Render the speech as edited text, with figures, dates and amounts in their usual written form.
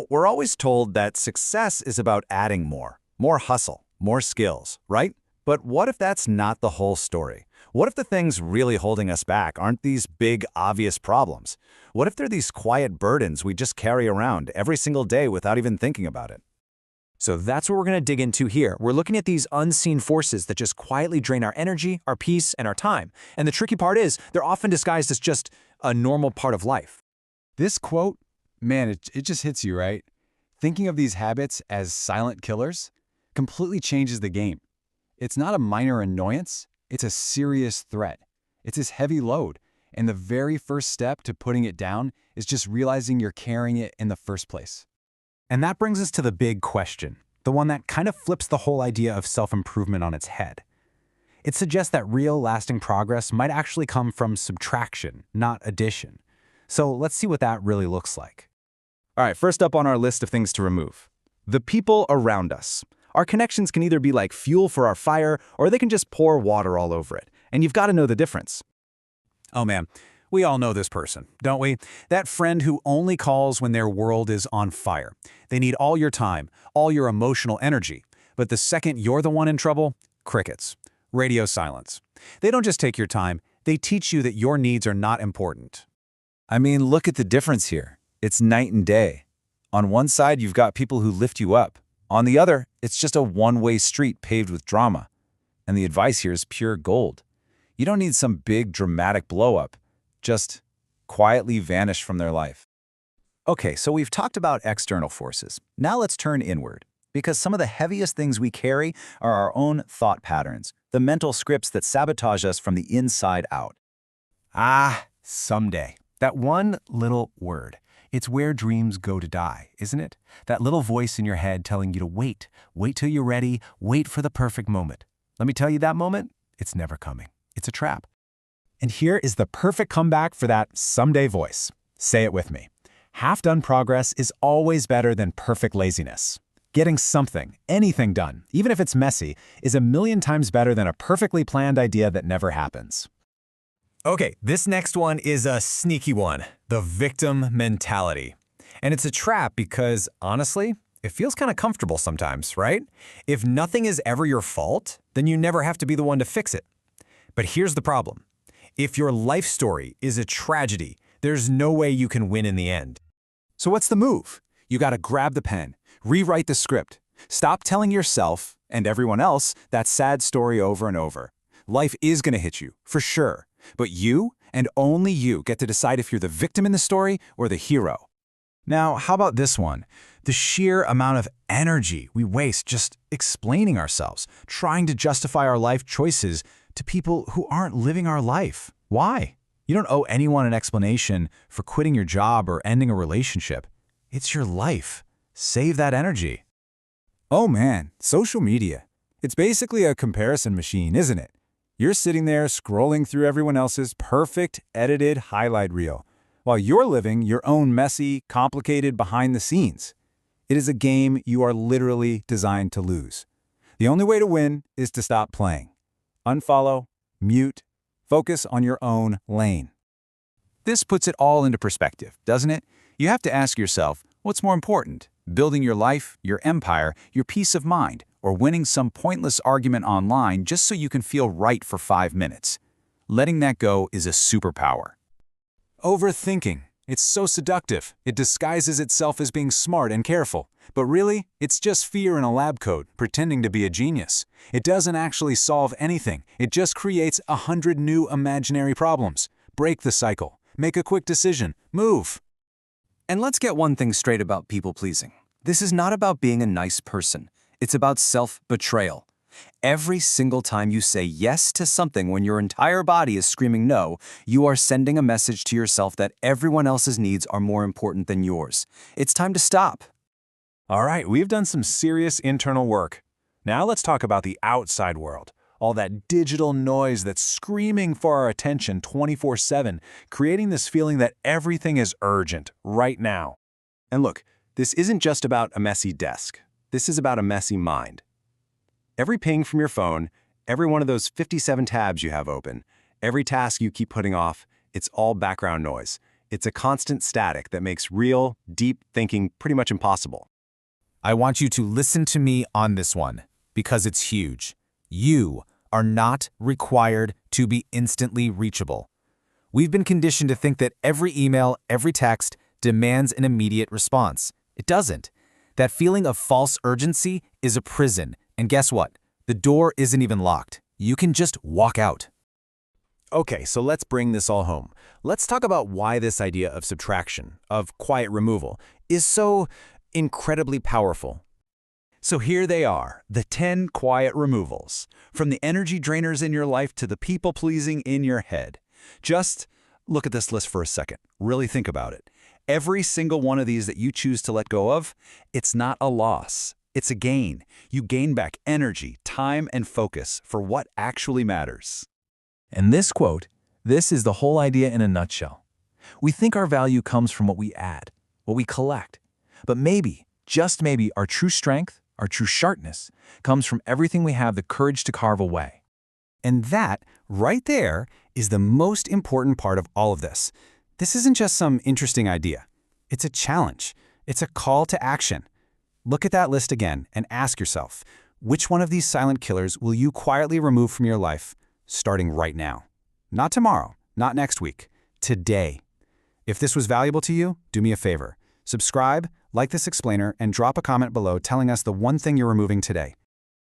We're always told that success is about adding more hustle, more skills, right? But what if that's not the whole story? What if the things really holding us back aren't these big, obvious problems? What if they're these quiet burdens we just carry around every single day without even thinking about it? So that's what we're going to dig into here. We're looking at these unseen forces that just quietly drain our energy, our peace, and our time. And the tricky part is, they're often disguised as just a normal part of life. This quote, man, it just hits you, right? Thinking of these habits as silent killers completely changes the game. It's not a minor annoyance, it's a serious threat. It's this heavy load, and the very first step to putting it down is just realizing you're carrying it in the first place. And that brings us to the big question, the one that kind of flips the whole idea of self-improvement on its head. It suggests that real, lasting progress might actually come from subtraction, not addition. So let's see what that really looks like. All right, first up on our list of things to remove. The people around us. Our connections can either be like fuel for our fire, or they can just pour water all over it. And you've got to know the difference. Oh man, we all know this person, don't we? That friend who only calls when their world is on fire. They need all your time, all your emotional energy. But the second you're the one in trouble, crickets. Radio silence. They don't just take your time, they teach you that your needs are not important. I mean, look at the difference here. It's night and day. On one side, you've got people who lift you up. On the other, it's just a one-way street paved with drama. And the advice here is pure gold. You don't need some big, dramatic blow-up. Just quietly vanish from their life. Okay, so we've talked about external forces. Now let's turn inward. Because some of the heaviest things we carry are our own thought patterns, the mental scripts that sabotage us from the inside out. Someday. That one little word. It's where dreams go to die, isn't it? That little voice in your head telling you to wait. Wait till you're ready. Wait for the perfect moment. Let me tell you, that moment, it's never coming. It's a trap. And here is the perfect comeback for that someday voice. Say it with me. Half-done progress is always better than perfect laziness. Getting something, anything done, even if it's messy, is a million times better than a perfectly planned idea that never happens. Okay, this next one is a sneaky one, the victim mentality. And it's a trap because, honestly, it feels kind of comfortable sometimes, right? If nothing is ever your fault, then you never have to be the one to fix it. But here's the problem. If your life story is a tragedy, there's no way you can win in the end. So what's the move? You gotta grab the pen, rewrite the script. Stop telling yourself and everyone else that sad story over and over. Life is gonna hit you, for sure. But you, and only you, get to decide if you're the victim in the story or the hero. Now, how about this one? The sheer amount of energy we waste just explaining ourselves, trying to justify our life choices to people who aren't living our life. Why? You don't owe anyone an explanation for quitting your job or ending a relationship. It's your life. Save that energy. Oh man, social media. It's basically a comparison machine, isn't it? You're sitting there scrolling through everyone else's perfect, edited highlight reel, while you're living your own messy, complicated behind the scenes. It is a game you are literally designed to lose. The only way to win is to stop playing. Unfollow, mute, focus on your own lane. This puts it all into perspective, doesn't it? You have to ask yourself, what's more important? Building your life, your empire, your peace of mind, or winning some pointless argument online just so you can feel right for 5 minutes. Letting that go is a superpower. Overthinking. It's so seductive. It disguises itself as being smart and careful. But really, it's just fear in a lab coat, pretending to be a genius. It doesn't actually solve anything. It just creates 100 new imaginary problems. Break the cycle. Make a quick decision. Move. And let's get one thing straight about people-pleasing. This is not about being a nice person. It's about self-betrayal. Every single time you say yes to something when your entire body is screaming no, you are sending a message to yourself that everyone else's needs are more important than yours. It's time to stop. All right, we've done some serious internal work. Now let's talk about the outside world. All that digital noise that's screaming for our attention 24/7, creating this feeling that everything is urgent right now. And look, this isn't just about a messy desk. This is about a messy mind. Every ping from your phone, every one of those 57 tabs you have open, every task you keep putting off, it's all background noise. It's a constant static that makes real, deep thinking pretty much impossible. I want you to listen to me on this one, because it's huge. You are not required to be instantly reachable. We've been conditioned to think that every email, every text demands an immediate response. It doesn't. That feeling of false urgency is a prison, and guess what? The door isn't even locked. You can just walk out. Okay, so let's bring this all home. Let's talk about why this idea of subtraction, of quiet removal, is so incredibly powerful. So here they are, the 10 quiet removals, from the energy drainers in your life to the people-pleasing in your head. Just look at this list for a second. Really think about it. Every single one of these that you choose to let go of, it's not a loss. It's a gain. You gain back energy, time, and focus for what actually matters. And this quote, this is the whole idea in a nutshell. We think our value comes from what we add, what we collect. But maybe, just maybe, our true strength, our true sharpness, comes from everything we have the courage to carve away. And that, right there, is the most important part of all of this. This isn't just some interesting idea. It's a challenge. It's a call to action. Look at that list again and ask yourself, which one of these silent killers will you quietly remove from your life, starting right now? Not tomorrow, not next week, today. If this was valuable to you, do me a favor. Subscribe, like this explainer, and drop a comment below telling us the one thing you're removing today.